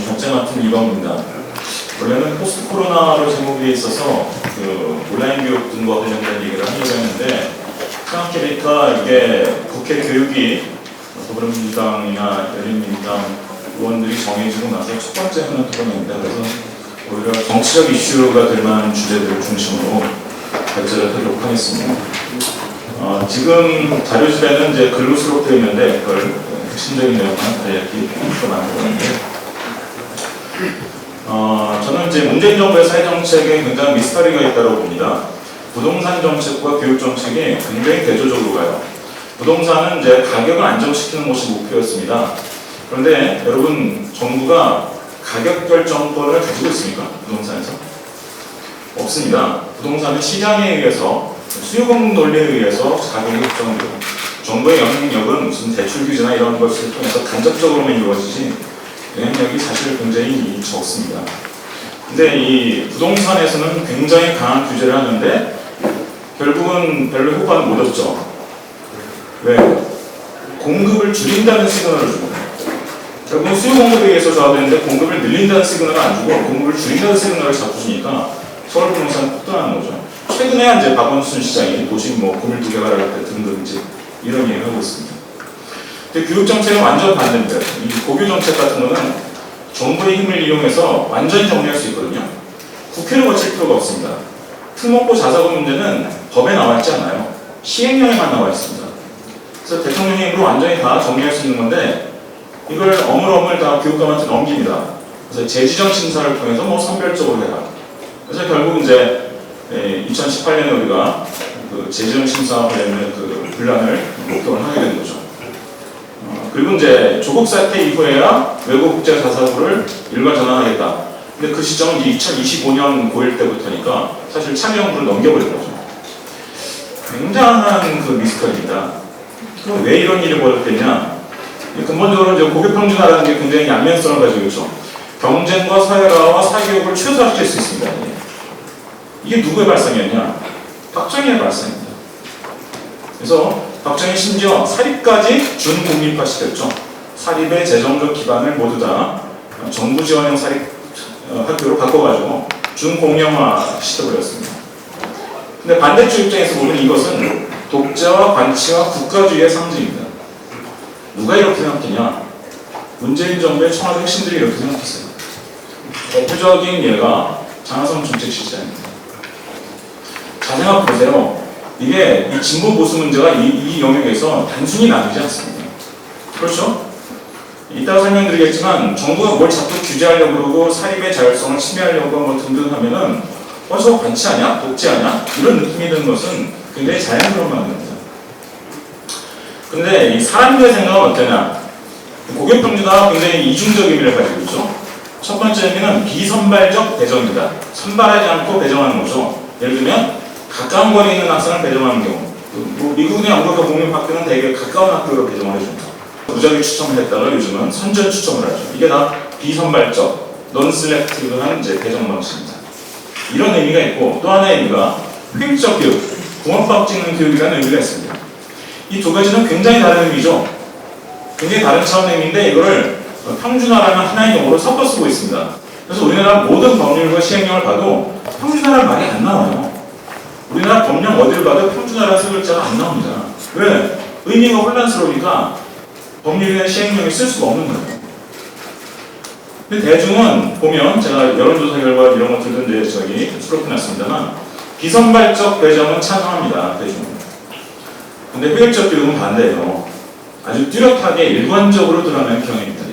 적재 맡은 이범입니다. 원래는 포스트 코로나로 제목이 돼 있어서 그 온라인 교육 등과 관련된 얘기를 하려고 했는데 생각해보니까 이게 국회 교육위 더불어민주당이나 열린민주당 의원들이 정해지고 나서 첫 번째 하는 토론입니다. 그래서 오히려 정치적 이슈가 될 만한 주제들을 중심으로 발제를 하도록 하겠습니다. 지금 자료집에는 이제 글로 수록되어 있는데 그걸 핵심적인 내용만 간략히 만들었는데 저는 이제 문재인 정부의 사회정책에 굉장히 미스터리가 있다고 봅니다. 부동산 정책과 교육 정책이 굉장히 대조적으로 가요. 부동산은 이제 가격을 안정시키는 것이 목표였습니다. 그런데 여러분, 정부가 가격 결정권을 가지고 있습니까? 부동산에서? 없습니다. 부동산은 시장에 의해서, 수요공 논리에 의해서 가격이 결정돼요. 정부의 영향력은 무슨 대출 규제나 이런 것을 통해서 간접적으로만 이루어지지 영향력이 사실 굉장히 적습니다. 근데 이 부동산에서는 굉장히 강한 규제를 하는데 결국은 별로 효과는 못 얻죠. 왜? 공급을 줄인다는 시그널을 줍니다. 결국은 수요 공급에 의해서 조합되는데 공급을 늘린다는 시그널을 안 주고 공급을 줄인다는 시그널을 자꾸 주니까 서울 부동산은 폭등하는 거죠. 최근에 이제 박원순 시장이 도심 건물 2개 가라할 때 등등지 이런 얘기를 하고 있습니다. 근데 교육 정책은 완전 반대입니다. 이 고교 정책 같은 거는 정부의 힘을 이용해서 완전히 정리할 수 있거든요. 국회를 거칠 필요가 없습니다. 특목고 자사고 문제는 법에 나와 있지 않아요. 시행령에만 나와 있습니다. 그래서 대통령의 힘으로 완전히 다 정리할 수 있는 건데 이걸 어물어물 다 교육감한테 넘깁니다. 그래서 재지정 심사를 통해서 선별적으로 해라. 그래서 결국 이제 2018년에 우리가 그 재지정 심사 관련된 그 분란을 목격을 하게 된 거죠. 그리고 이제 조국 사태 이후에야 외국 국제 자사고를 일괄 전환하겠다. 근데 그 시점은 2025년 고1 때부터니까 사실 참여정부를 넘겨버린 거죠. 굉장한 그 미스터리입니다. 그럼 왜 이런 일이 벌어졌겠냐? 근본적으로 이제 고교 평준화라는 게 굉장히 양면성을 가지고 있죠. 경쟁과 사회화와 사교육을 최소화시킬 수 있습니다. 이게 누구의 발상이었냐? 박정희의 발상입니다. 그래서 박정희 심지어 사립까지 준공립화시켰죠. 사립의 재정적 기반을 모두 다 정부 지원형 사립 학교로 바꿔가지고 준공영화 시켜버렸습니다. 근데 반대쪽 입장에서 보면 이것은 독재와 관치와 국가주의의 상징입니다. 누가 이렇게 생각했냐? 문재인 정부의 청와대 핵심들이 이렇게 생각했어요. 대표적인 예가 장하성 정책실장입니다. 자, 생각해보세요. 이게 이 진보 보수 문제가 이 영역에서 단순히 나뉘지 않습니다. 그렇죠? 이따가 설명드리겠지만 정부가 뭘 자꾸 규제하려고 그러고 사립의 자율성을 침해하려고 뭐 등등 하면은 저거 관치하냐? 독재하냐? 이런 느낌이 드는 것은 굉장히 자연스러운 반응입니다. 근데 이 사람들의 생각은 어떠냐? 고교 평준화가 굉장히 이중적 의미를 가지고 있죠. 첫 번째 의미는 비선발적 배정입니다. 선발하지 않고 배정하는 거죠. 예를 들면 가까운 거리에 있는 학생을 배정하는 경우, 미국의 영국과 공립학교는 되게 가까운 학교로 배정을 해줍니다. 무작위 추첨을 했다가 요즘은 선전 추첨을 하죠. 이게 다 비선발적, non-selective한 이제 배정 방식입니다. 이런 의미가 있고 또 하나의 의미가 효율적 교육, 붕어빵 찍는 교육이라는 의미가 있습니다. 이 두 가지는 굉장히 다른 의미죠. 굉장히 다른 차원의 의미인데 이거를 평준화라는 하나의 용어로 섞어 쓰고 있습니다. 그래서 우리나라 모든 법률과 시행령을 봐도 평준화라는 말이 안 나와요. 우리나라 법령 어디를 봐도 평준화라는 세 글자가 안 나옵니다. 왜? 의미가 혼란스러우니까 법률이나 시행령을 쓸 수가 없는 거예요. 근데 대중은 보면 제가 여론조사 결과 이런 것들도 이제 저기 수록해놨습니다만 비선발적 배정은 찬성합니다. 대중은. 근데 효율적 교육은 반대예요. 아주 뚜렷하게 일관적으로 드러나는 경향입니다.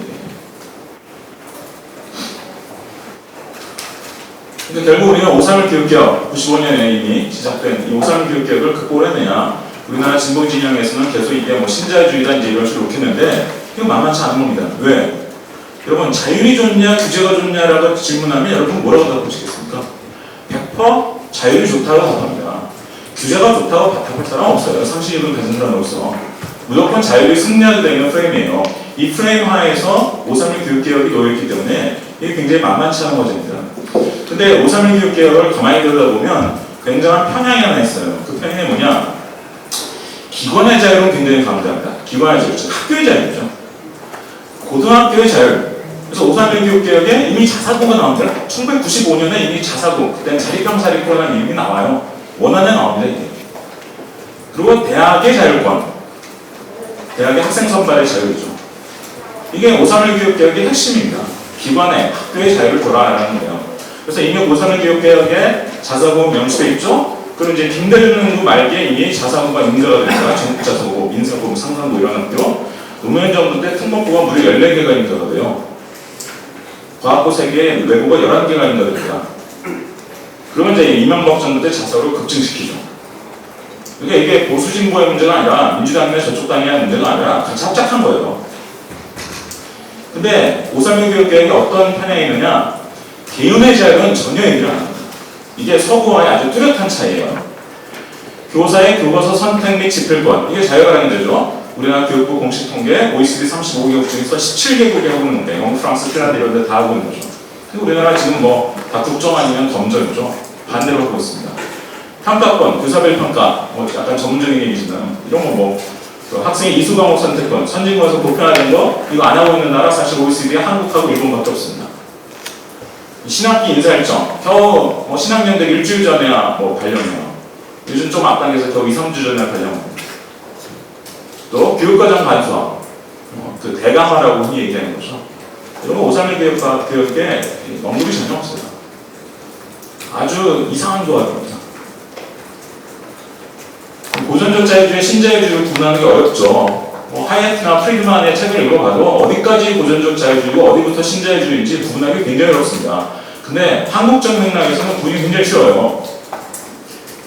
그러니까 결국 우리는 5.3일 교육개혁, 95년에 이미 시작된 이 5.3일 교육개혁을 극복을 해내냐. 우리나라 진보 진영에서는 계속 이게 뭐 신자유주의다 이제 이런 식으로 욕했는데 이거 만만치 않은 겁니다. 왜? 여러분 자율이 좋냐 규제가 좋냐라고 질문하면 여러분 뭐라고 답하시겠습니까? 100% 자율이 좋다고 답합니다. 규제가 좋다고 답할 사람 없어요. 상식을 가진 사람으로서 무조건 자율이 승리하게 되는 프레임이에요. 이 프레임 하에서 5.3일 교육개혁이 놓여있기 때문에 이게 굉장히 만만치 않은 과제입니다. 근데 5.3일 교육개혁을 가만히 들여다보면 굉장한 편향이 하나 있어요. 그 편향이 뭐냐? 기관의 자율은 굉장히 강조합니다. 기관의 자율, 즉 학교의 자율이죠. 고등학교의 자율, 그래서 531 교육개혁에 이미 자사고가 나옵니다. 1995년에 이미 자사고, 그때는 자립형사립고라는 이름이 나와요. 원안에 나옵니다, 이게. 그리고 대학의 자율권, 대학의 학생 선발의 자율이죠. 이게 531 교육개혁의 핵심입니다. 기관의 학교의 자유를 돌아가는 거예요. 그래서 이미 531 교육개혁에 자사고 명시되어 있죠. 그리고 이제 김대중 정부 말기에 이미 자사고가 인가가 됩니다. 전국자사고, 민사고, 상산고 이런 학교. 노무현 정부 때 특목고가 무려 14개가 인가가 돼요. 과학고 3개, 외고가 11개가 인가됩니다. 그러면 이제 이명박 정부 때 자사고를 급증시키죠. 그러니까 이게 보수 진보의 문제가 아니라 민주당이나 저쪽 당의 문제가 아니라 같이 합작한 거예요. 근데 531 교육개혁이 어떤 편향이 있느냐? 개인의 자유는 전혀 얘기를 안 합니다. 이게 서구와의 아주 뚜렷한 차이예요. 교사의 교과서 선택 및 집필권, 이게 자유라는 데죠. 우리나라 교육부 공식 통계 OECD 35개국 중에서 17개국이 하고 있는데 영국, 프랑스, 핀란드 이런 데 다 하고 있는 거죠. 그리고 우리나라 지금 뭐 다 국정 아니면 범정이죠. 반대로 하고 있습니다. 평가권, 교사별 평가, 뭐 약간 전문적인 얘기지만 이런 거 뭐 학생의 이수 과목 선택권, 선진국에서 보편화된 거 이거 안 하고 있는 나라 사실 OECD에 한국하고 일본밖에 없습니다. 신학기 인사일정, 겨우 뭐 신학년 되기 일주일 전에야 뭐 발령해요. 요즘 좀 앞당겨서 겨우 2, 3주 전에 발령합니다. 또 교육과정 간소화, 그 대강화라고 흔히 얘기하는 거죠. 이런 거 531 교육에 언급이 전혀 없어요. 아주 이상한 조합입니다. 고전적 자유주의, 신자유주의를 구분하는 게 어렵죠. 뭐 하이애트나 프리드만의 책을 읽어봐도 어디까지 고전적 자유주의고 어디부터 신자유주의인지 구분하기 굉장히 어렵습니다. 근데 한국적 맥락에서는 구분이 굉장히 쉬워요.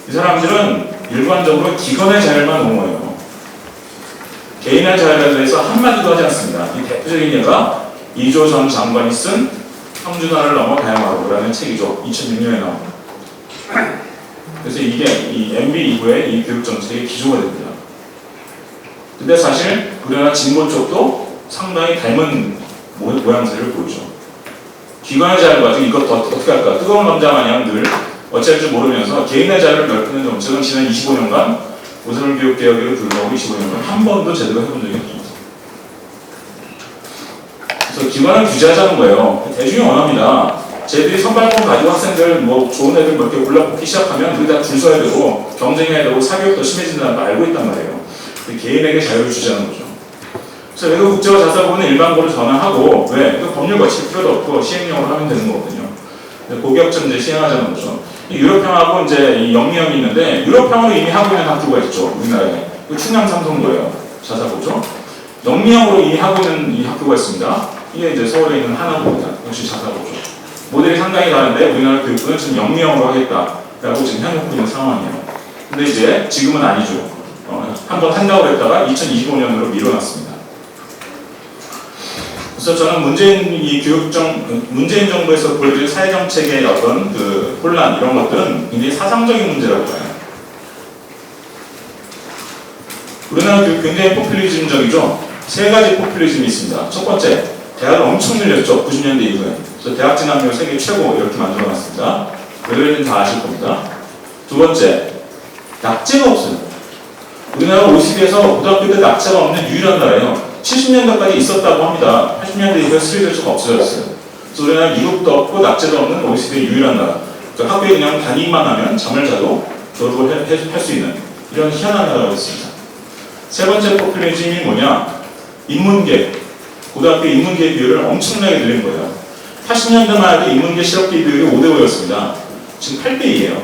이 사람들은 일관적으로 기관의 자유만 옹호해요. 개인의 자유에 대해서 한마디도 하지 않습니다. 이 대표적인 예가 이조 전 장관이 쓴 평준화를 넘어 다양화로라는 책이죠. 2006년에 나옵니다. 그래서 이게 이 MB 이후에 이 교육 정책의 기조가 됩니다. 근데 사실 우리나라 진보 쪽도 상당히 닮은 모양새를 보이죠. 기관의 자유를 가지고 이것도 어떻게 할까? 뜨거운 감자 마냥 늘 어찌할 줄 모르면서 개인의 자유를 넓히는 정책은 지난 25년간 531 교육개혁을 둘러오고 25년간 한 번도 제대로 해본 적이 없습니다. 그래서 기관을 규제하자는 거예요. 대중이 원합니다. 쟤들이 선발권 가지고 학생들 뭐 좋은 애들 몇 개 골라뽑기 시작하면 우리 다 줄 서야 되고 경쟁해야 되고 사교육도 심해진다는 걸 알고 있단 말이에요. 개인에게 자유를 주자는 거죠. 그래서 외국 국제화 자사고는 일반고로 전환하고 왜? 법률 거칠 필요도 없고 시행령으로 하면 되는 거거든요. 고교학점 이제 시행하자는 거죠. 유럽형하고 이제 이 영미형이 있는데 유럽형으로 이미 하고 있는 학교가 있죠. 우리나라에. 충남 삼성고예요. 자사고죠. 영미형으로 이미 하고 있는 이 학교가 있습니다. 이게 이제 서울에 있는 하나고입니다. 역시 자사고죠. 모델이 상당히 다른데 우리나라 교육부는 지금 영미형으로 하겠다라고 지금 해놓고 있는 상황이에요. 근데 이제 지금은 아니죠. 한번 한다고 했다가 2025년으로 미뤄놨습니다. 그래서 저는 문재인 정부에서 보여준 사회정책의 어떤 그 혼란 이런 것들은 굉장히 사상적인 문제라고 봐요. 우리나라 교육 굉장히 포퓰리즘적이죠. 세 가지 포퓰리즘이 있습니다. 첫 번째, 대학을 엄청 늘렸죠. 90년대 이후에. 그래서 대학 진학률 세계 최고 이렇게 만들어놨습니다. 왜 그랬는지 다 아실 겁니다. 두 번째, 낙제가 없어요. 우리나라 OECD에서 고등학교 때 낙제가 없는 유일한 나라예요. 70년대까지 있었다고 합니다. 80년대 이후에 스리대처가 없어졌어요. 그래서 우리나라 미국도 없고 낙제도 없는 OECD의 유일한 나라. 그러니까 학교에 그냥 다니기만 하면 잠을 자도 졸업을 할 수 있는 이런 희한한 나라가 있습니다. 세 번째 포퓰리즘이 뭐냐? 인문계. 고등학교 인문계 비율을 엄청나게 늘린 거예요. 80년대만 해도 인문계 실업계 비율이 5대5였습니다. 지금 8대2예요.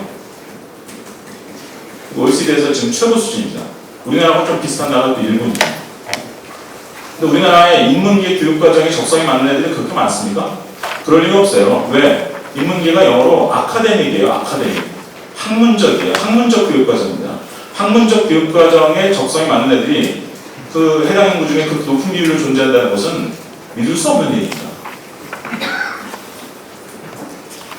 OECD에서 지금 최고 수준입니다. 우리나라하고 좀 비슷한 나라도 일본입니다. 근데 우리나라의 인문계 교육과정에 적성에 맞는 애들이 그렇게 많습니까? 그럴 리가 없어요. 왜? 인문계가 영어로 아카데믹이에요. 아카데믹. 학문적이에요. 학문적 교육과정입니다. 학문적 교육과정에 적성에 맞는 애들이 그 해당 인구 중에 그렇게 높은 비율로 존재한다는 것은 믿을 수 없는 얘기입니다.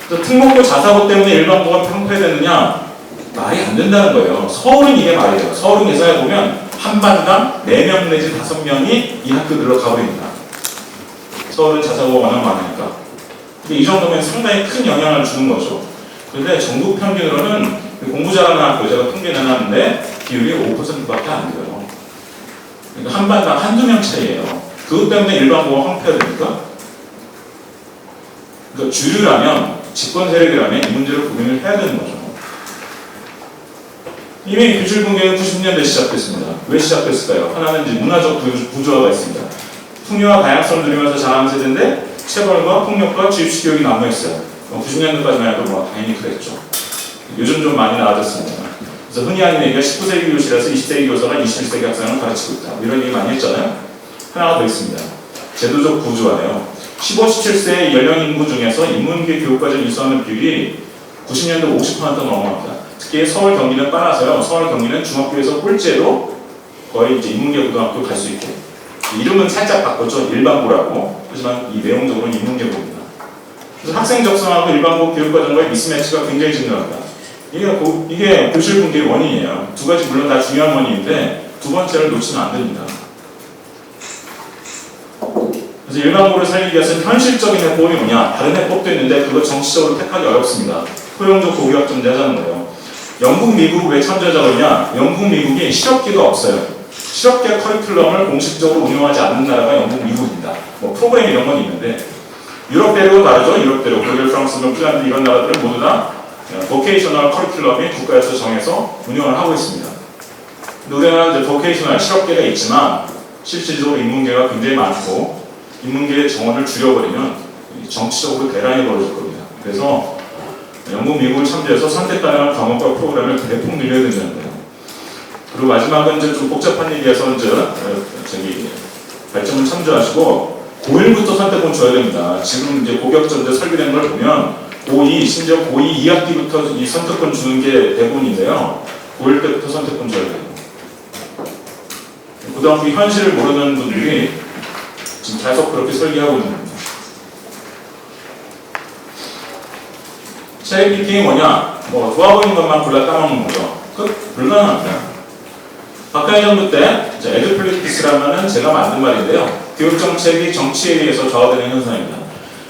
특목고 자사고 때문에 일반고가 평폐되느냐? 말이 안 된다는 거예요. 서울은 이게 말이에요. 서울은 예상해 보면 한 반당 4명 내지 5명이 이 학교들로 가버립니다. 서울은 자사고가 워낙 많으니까. 근데 이 정도면 상당히 큰 영향을 주는 거죠. 그런데 전국 평균으로는 공부 잘하는 학교 제가 통계 내놨는데 비율이 5%밖에 안 돼요. 그러니까 한 반당 한두 명 차이예요. 그것 때문에 일반고가 황폐가 됩니까? 그러니까 주류라면, 집권 세력이라면 이 문제를 고민을 해야 되는 거죠. 이미 규율 붕괴는 90년대 시작됐습니다. 왜 시작됐을까요? 하나는 이제 문화적 구조화가 있습니다. 풍요와 다양성을 누리면서 자라는 세대인데 체벌과 폭력과 주입식 교육이 난무했어요. 90년대까지만 해도 뭐 당연히 그랬죠. 요즘 좀 많이 나아졌습니다. 그래서 흔히 하는 얘기가 19세기 교실에서 20세기 교사가 21세기 학생을 가르치고 있다. 이런 얘기 많이 했잖아요. 하나가 더 있습니다. 제도적 구조화예요. 15, 17세의 연령 인구 중에서 인문계 교육과정 이수하는 비율이 90년대 50%가 넘어갑니다. 특히 서울 경기는 빨라서요. 서울 경기는 중학교에서 꼴찌로 거의 이제 인문계 고등학교 갈 수 있게. 이름은 살짝 바꿨죠. 일반고라고. 하지만 이 내용적으로는 인문계고입니다. 그래서 학생 적성하고 일반고 교육과정과의 미스매치가 굉장히 중요합니다. 이게 교실 붕괴의 원인이에요. 두 가지 물론 다 중요한 원인인데 두 번째를 놓치면 안 됩니다. 그래서 일반고를 살리기 위해서는 현실적인 해법이 뭐냐? 다른 해법도 있는데 그거 정치적으로 택하기 어렵습니다. 포용적 고교학 존재하자는 거예요. 영국, 미국 왜 참조하자고 했냐? 영국, 미국이 실업계가 없어요. 실업계 커리큘럼을 공식적으로 운영하지 않는 나라가 영국, 미국입니다. 뭐 프로그램 이런 건 있는데 유럽 대륙은 다르죠. 유럽 대륙, 독일, 프랑스, 핀란드 이런 나라들은 모두 다 보케이셔널 커리큘럼이 국가에서 정해서 운영을 하고 있습니다. 근데 우리나라는 이제 보케이셔널 실업계가 있지만 실질적으로 인문계가 굉장히 많고 인문계의 정원을 줄여버리면 정치적으로 대란이 벌어질 겁니다. 그래서 영국, 미국을 참조해서 선택 가능한 과목과 프로그램을 대폭 늘려야 된다는 거예요. 그리고 마지막은 이제 좀 복잡한 얘기에서 이제 발전을 참조하시고 고1부터 선택권 줘야 됩니다. 지금 이제 고격전제 설계된 걸 보면 고2, 심지어 고2 2학기부터 이 선택권 주는 게 대부분인데요. 고1 때부터 선택권 줘야 돼요. 고등학교 현실을 모르는 분들이 지금 계속 그렇게 설계하고 있는 겁니다. 체리 피킹이 뭐냐? 뭐 좋아 보이는 것만 골라 따먹는 거죠. 그 불가능합니다. 박근혜 정부 때 에듀플리틱스라면은 제가 만든 말인데요. 교육정책이 정치에 의해서 좌우되는 현상입니다.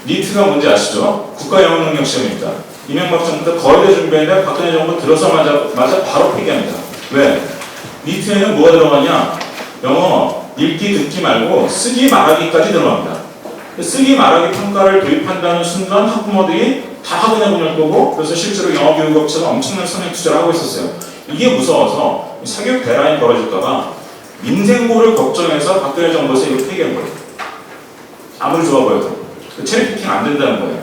니트가 뭔지 아시죠? 국가영어능력 시험입니다. 이명박 정부 때 거의 다 준비했는데 박근혜 정부 들어서마자 바로 폐기합니다. 왜? 니트에는 뭐가 들어가냐? 영어 읽기 듣기 말고 쓰기 말하기까지 들어갑니다. 쓰기 말하기 평가를 도입한다는 순간 학부모들이 다 학원에 보낼 거고 그래서 실제로 영어 교육업체가 엄청난 선행 투자를 하고 있었어요. 이게 무서워서 사교육 대란이 벌어질까봐 민생고를 걱정해서 박근혜 정부에서 이거 폐기한 거예요. 아무리 좋아 보여도 체리피킹 안 된다는 거예요.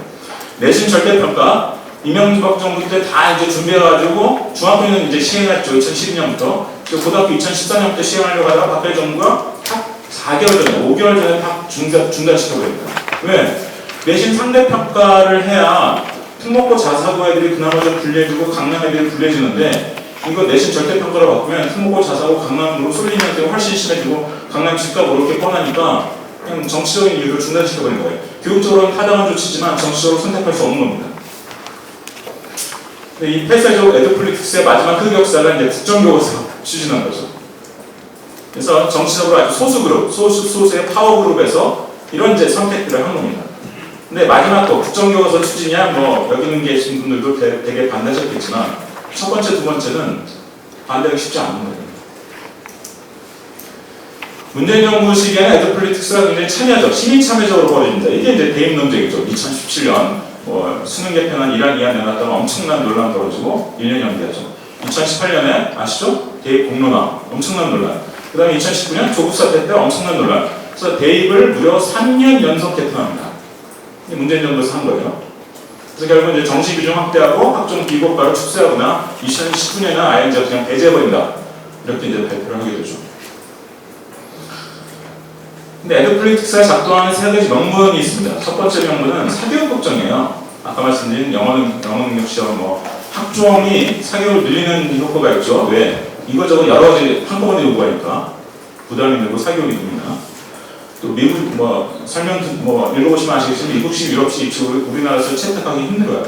내신 절대평가 이명박 정부 때 다 이제 준비해가지고 중학교는 이제 시행했죠. 2012년부터 고등학교 2014년부터 시행하려고 하다가 박근혜 정부가 딱 4개월 전에 5개월 전에 딱 중단시켜버립니다. 왜? 내신 상대평가를 해야 특목고 자사고 애들이 그나마 좀 불리해지고 강남 애들이 불리해지는데 이거 내신 절대평가로 바꾸면 특목고 자사고 강남으로 쏠리는 게 훨씬 심해지고 강남 집값 오르게 뻔하니까 그냥 정치적인 이유로 중단시켜버린 거예요. 교육적으로는 타당한 조치지만 정치적으로 선택할 수 없는 겁니다. 근데 이 폐쇄적 에듀플리틱스의 마지막 흑역사가 이제 국정교과서 추진한 거죠. 그래서 정치적으로 아주 소수 그룹, 소수의 파워 그룹에서 이런 이제 선택들을 한 겁니다. 근데 마지막 거 국정교과서 추진이야 뭐 여기 있는 계신 분들도 되게 반대하셨겠지만 첫 번째, 두 번째는 반대하기 쉽지 않은 거예요. 문재인 정부 시기에는 에듀플리틱스가 굉장히 참여적, 시민 참여적으로 벌어집니다. 이게 이제 대입 논쟁이죠. 2017년 수능 개편안 1안 2안 내놨다가 엄청난 논란 벌어지고 1년 연기하죠. 2018년에 아시죠? 대입 공론화 엄청난 논란. 그 다음에 2019년 조국 사태 때 엄청난 논란. 그래서 대입을 무려 3년 연속 개편합니다. 이게 문재인 정부에서 한 거예요. 그래서 결국 이제 정시 비중 확대하고 학종 비교과를 축소하거나 2019년에는 아예 이제 그냥 배제해버린다. 이렇게 이제 발표를 하게 되죠. 근데 에듀플리틱스가 작동하는 세 가지 명분이 있습니다. 첫 번째 명분은 사교육 걱정이에요. 아까 말씀드린 영어 능력 시험, 학종이 사교육을 늘리는 효과가 있죠. 왜? 이것저것 여러 가지 한꺼번에 요구하니까 부담이 되고 사교육이 듭니다. 또 미국 설명 읽어보시면 아시겠지만 미국식, 유럽식 입시 우리나라에서 채택하기 힘들어요.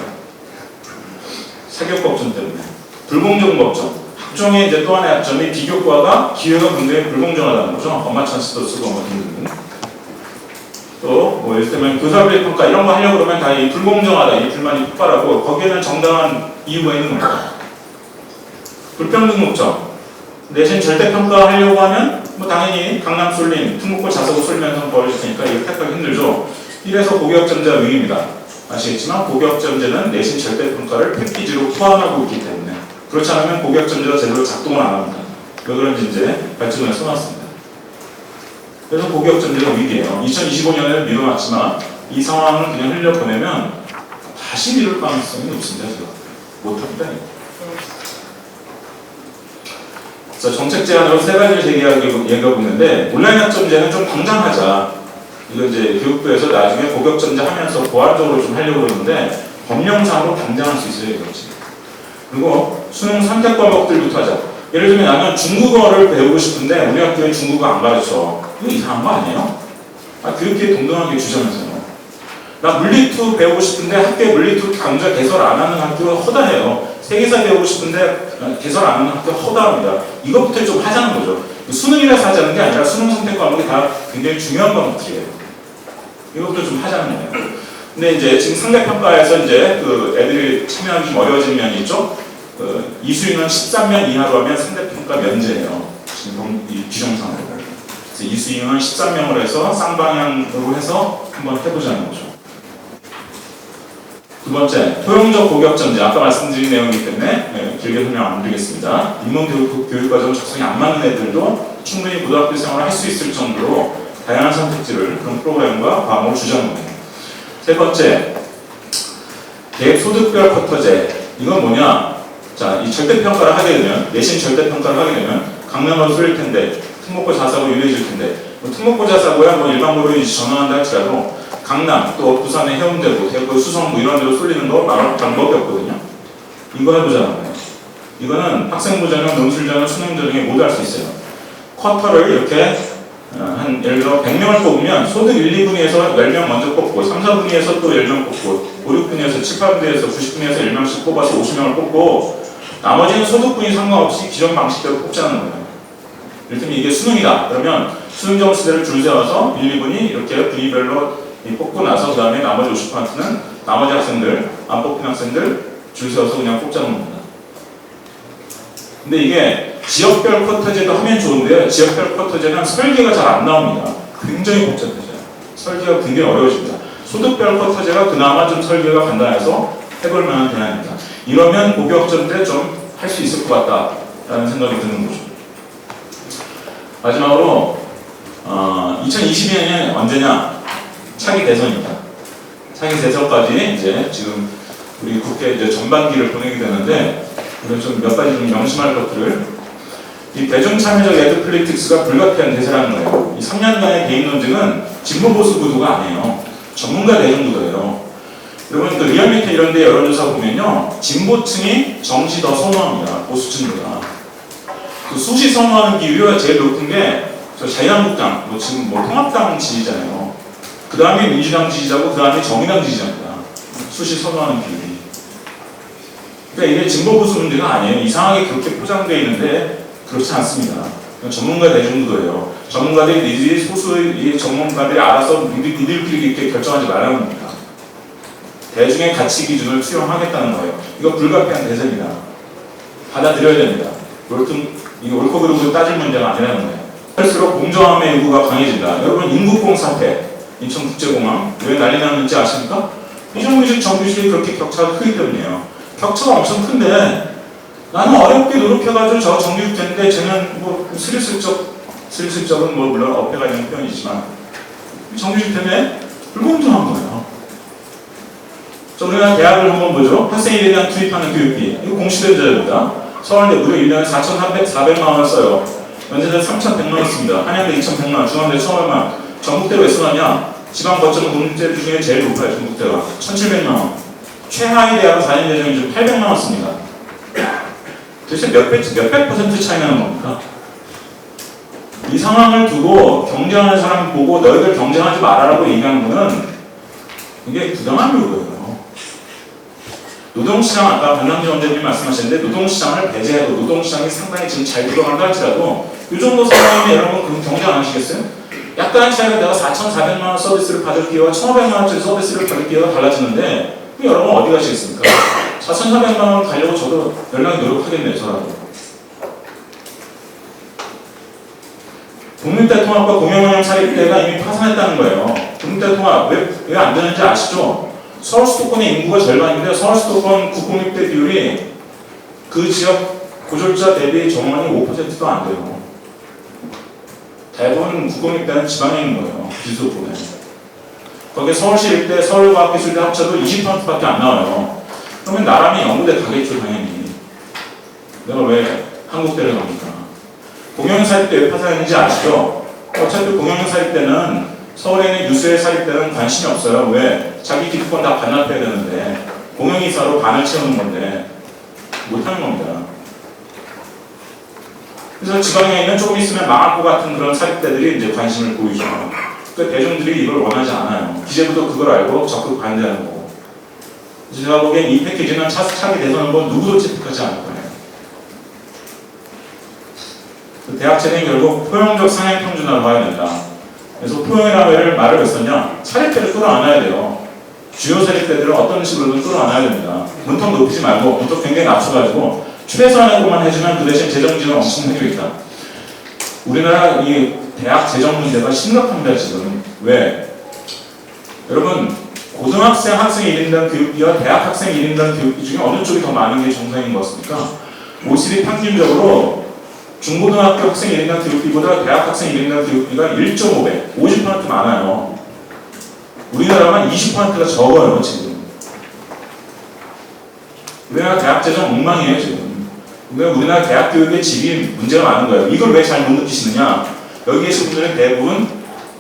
사교육 걱정 때문에. 불공정 걱정. 학종의 이제 또 하나의 약점이 비교과가 기회가 굉장히 불공정하다는 거죠. 엄마 찬스도 쓰고 등등. 또 예를 들면 교사비례 평가 이런 거 하려고 그러면 다 이 불공정하다 이 불만이 폭발하고 거기에는 정당한 이유가 있는 겁니다. 불평등 목적. 내신 절대평가 하려고 하면 당연히 강남 쏠림, 특목고 자사고 쏠리면서 벌어질 테니까 이거 택하기 힘들죠. 이래서 고교학점자 위기입니다. 아시겠지만 고교학점제는 내신 절대평가를 패키지로 포함하고 있기 때문에 그렇지 않으면 고교학점제가 제대로 작동을 안 합니다. 왜 그런지 이제 발전을 써놨습니다. 그래서 고교학점제가 위기예요. 2025년에는 미뤄놨지만 이 상황을 그냥 흘려보내면 다시 미룰 가능성이 높습니다. 제가 못합니다. 그래서 정책 제안으로 세 가지를 얘기하고 있는데 온라인 학점제는 좀 당장하자. 이거 이제 교육부에서 나중에 고교학점제 하면서 보완적으로 좀 하려고 그러는데 법령상으로 당장할 수 있어요. 이거지. 그리고 수능 선택 과목들부터 하자. 예를 들면 나는 중국어를 배우고 싶은데 우리 학교에 중국어 안 가르쳐. 이거 이상한 거 아니에요? 교육계에 동등하게 주자면서요. 나 물리2 배우고 싶은데 학교에 물리2 강좌 개설 안 하는 학교가 허다해요. 세계사 배우고 싶은데 개설 안 하는 학교가 허다합니다. 이것부터 좀 하자는 거죠. 수능이라서 하자는 게 아니라 수능 선택 과목이 다 굉장히 중요한 과목들이에요. 이것부터 좀 하자는 거예요. 근데 이제 지금 상대평가에서 이제 그 애들이 참여하기 좀 어려워지는 면이 있죠. 이수인은 13면 이하로 하면 상대평가 면제예요. 지금 이 규정상으로. 그래서 이수인은 13명으로 해서 쌍방향으로 해서 한번 해보자는 거죠. 두 번째, 토용적 고교학점제. 아까 말씀드린 내용이기 때문에 길게 설명 안 드리겠습니다. 인문교육과정 적성이 안 맞는 애들도 충분히 고등학교 생활을 할 수 있을 정도로 다양한 선택지를 그런 프로그램과 과목을 주자는 거예요. 세 번째, 계획소득별 쿼터제. 이건 뭐냐? 자, 이 절대평가를 하게 되면, 내신 절대평가를 하게 되면 강남으로 쏠릴 텐데, 특목고 자사고 유리해질 텐데, 특목고 자사고야 뭐 일반고로 전환한다 할지라도 강남, 또 부산의 해운대고, 대구, 수성구 이런 데로 쏠리는 거 말할 방법이 없거든요. 이거 해보자는 거예요. 이거는 학생부 전형, 논술 전형, 수능 전형에 모두 할 수 있어요. 쿼터를 이렇게 한 예를 들어 100명을 뽑으면 소득 1, 2분위에서 10명 먼저 뽑고 3, 4분위에서 또 10명 뽑고 5, 6분위에서 7, 8분위에서 90분위에서 10명씩 뽑아서 50명을 뽑고 나머지는 소득분위 상관없이 기존 방식대로 뽑자는 거예요. 이를테면 이게 수능이다. 그러면 수능 점수대를 줄 세워서 1, 2분위 이렇게 분위별로 뽑고 나서 그 다음에 나머지 50%는 나머지 학생들, 안 뽑힌 학생들 줄 세워서 그냥 뽑자는 겁니다. 근데 이게 지역별 쿼터제도 하면 좋은데요. 지역별 쿼터제는 설계가 잘 안 나옵니다. 굉장히 복잡해져요. 설계가 굉장히 어려워집니다. 소득별 쿼터제가 그나마 좀 설계가 간단해서 해볼 만한 대안입니다. 이러면 고교학점제 좀 할 수 있을 것 같다라는 생각이 드는 거죠. 마지막으로 2022년이 언제냐? 차기 대선입니다. 차기 대선까지 이제 지금 우리 국회 이제 전반기를 보내게 되는데 우리는 좀 몇 가지 좀 명심할 것들을 이 대중참여적 에듀플리틱스가 불가피한 대세라는 거예요. 이 3년간의 개인 논증은 진보 보수 구도가 아니에요. 전문가 대중 구도예요. 여러분 그 리얼미터 이런 데 여론조사 보면요 진보층이 정시 더 선호합니다. 보수층보다. 그 수시 선호하는 비율이 제일 높은 게 저 자유한국당, 뭐 지금 뭐 통합당 지지자예요. 그 다음에 민주당 지지자고 그 다음에 정의당 지지자입니다. 수시 선호하는 비율이. 그러니까 이게 진보 보수 문제가 아니에요. 이상하게 그렇게 포장되어 있는데 그렇지 않습니다. 전문가 대중구도예요. 전문가들이 소수의 전문가들이 알아서 니들끼리 이렇게 결정하지 말라는 겁니다. 대중의 가치 기준을 수용하겠다는 거예요. 이거 불가피한 대세입니다. 받아들여야 됩니다. 이게 옳고 그르고 따질 문제가 아니라는 거예요. 할수록 공정함의 요구가 강해진다. 여러분 인구공 사태, 인천국제공항 왜 난리 났는지 아십니까? 이정규직 정규직이 그렇게 격차가 크기 때문이에요. 격차가 엄청 큰데 나는 어렵게 노력해가지고 저 정규직 됐는데 쟤는 뭐 스리슬쩍은 뭐 물론 어폐가 있는 표현이지만 정규직 때문에 불공정한 거예요. 자, 우리가 대학을 한번 보죠. 학생에 대한 투입하는 교육비 이거 공시대자료입니다. 서울대 무려 1년에 4,400만 원 써요. 연세대 3,100만 원 씁니다. 한양대 2,100만 원, 중앙대 1,500만 원. 전국대로 왜 쓰느냐? 지방 거점 공대 중에 제일 높아요. 전국대가 1,700만 원. 최하위 대학은 4년 예정이 좀 800만 원 씁니다. 도대체 몇백 퍼센트 차이 나는 겁니까? 이 상황을 두고 경쟁하는 사람 보고 너희들 경쟁하지 말아라고 얘기하는 거는 이게 부당한 요구예요. 노동시장 아까 박남진 원장님 말씀하셨는데 노동시장을 배제해도 노동시장이 상당히 지금 잘 돌아간다 할지라도 이 정도 상황이면 여러분 그럼 경쟁 안 하시겠어요? 약간의 차이가 내가 4,400만 원 서비스를 받을 기회와 1,500만 원짜리 서비스를 받을 기회가 달라지는데 그럼 여러분 어디 가시겠습니까? 4,400만 원 가려고 저도 연락이 노력하겠네요. 저라도. 국민대 통합과 공영원형 차립대가 이미 파산했다는 거예요. 국민대 통합 왜 안 되는지 아시죠? 서울 수도권의 인구가 절반인데 서울 수도권 국공립대 비율이 그 지역 고졸자 대비 정원이 5%도 안 돼요. 대부분 국공립대는 지방에 있는 거예요. 비수도권에. 거기에 서울시 일대, 서울과학기술대 합쳐도 20%밖에 안 나와요. 그러면 나라면 연구대 가겠죠, 당연히. 내가 왜 한국대를 갑니까? 공영사립대 왜 파산했는지 아시죠? 어차피 공영사립대는 서울에 있는 유수의 사립대는 관심이 없어요. 왜? 자기 기득권 다 반납해야 되는데 공영이사로 반을 채우는 건데 못하는 겁니다. 그래서 지방에 있는 조금 있으면 망할 것 같은 그런 사립대들이 이제 관심을 보이죠. 그러니까 대중들이 이걸 원하지 않아요. 기재부도 그걸 알고 적극 반대하는 거고. 제가 보기엔 이 패키지는 차기 대선은 뭐 누구도 채택하지 않을 거예요. 대학체는 결국 포용적 상향 평준화로 가야 된다. 그래서 포용이라는 말을 왜 썼냐? 사립대를 끌어안아야 돼요. 주요 사립대들을 어떤 식으로든 끌어안아야 됩니다. 문턱 높이지 말고 문턱 굉장히 낮춰가지고 최소한의 것만 해주면 그 대신 재정 지원 엄청나게 있다. 우리나라 이 대학 재정 문제가 심각합니다 지금. 왜? 여러분 고등학생 학생 1인당 교육비와 대학 학생 1인당 교육비 중에 어느 쪽이 더 많은 게 정상인 것 같습니까? OECD 평균적으로 중고등학교 학생 1인당 교육비보다 대학 학생 1인당 교육비가 1.5배, 50% 많아요. 우리나라만 20%가 적어요, 지금. 우리나라 대학 재정 엉망이에요, 지금. 우리나라 대학 교육의 질이 문제가 많은 거예요. 이걸 왜 잘 못 느끼시느냐? 여기 계신 분들은 대부분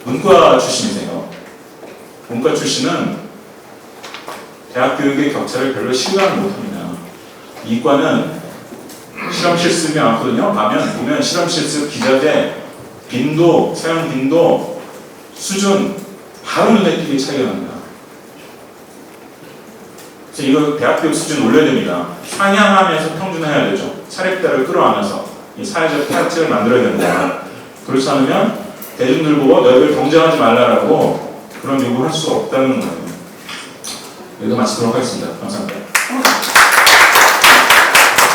문과 출신이세요. 문과 출신은 대학 교육의 격차를 별로 실감을 못 합니다. 이과는 실험 실습이 많거든요. 보면 실험 실습 기자재, 빈도, 사용 빈도, 수준 바로 눈에 띄게 차이가 납니다. 그래서 이거 대학 교육 수준 올려야 됩니다. 상향하면서 평준화해야 되죠. 사립대를 끌어안아서 이 사회적 타협책을 만들어야 된다. 그렇지 않으면 대중들 보고 너희들 경쟁하지 말라라고 그런 요구를 할 수가 없다는 거예요. 여기서 마치도록 하겠습니다. 감사합니다.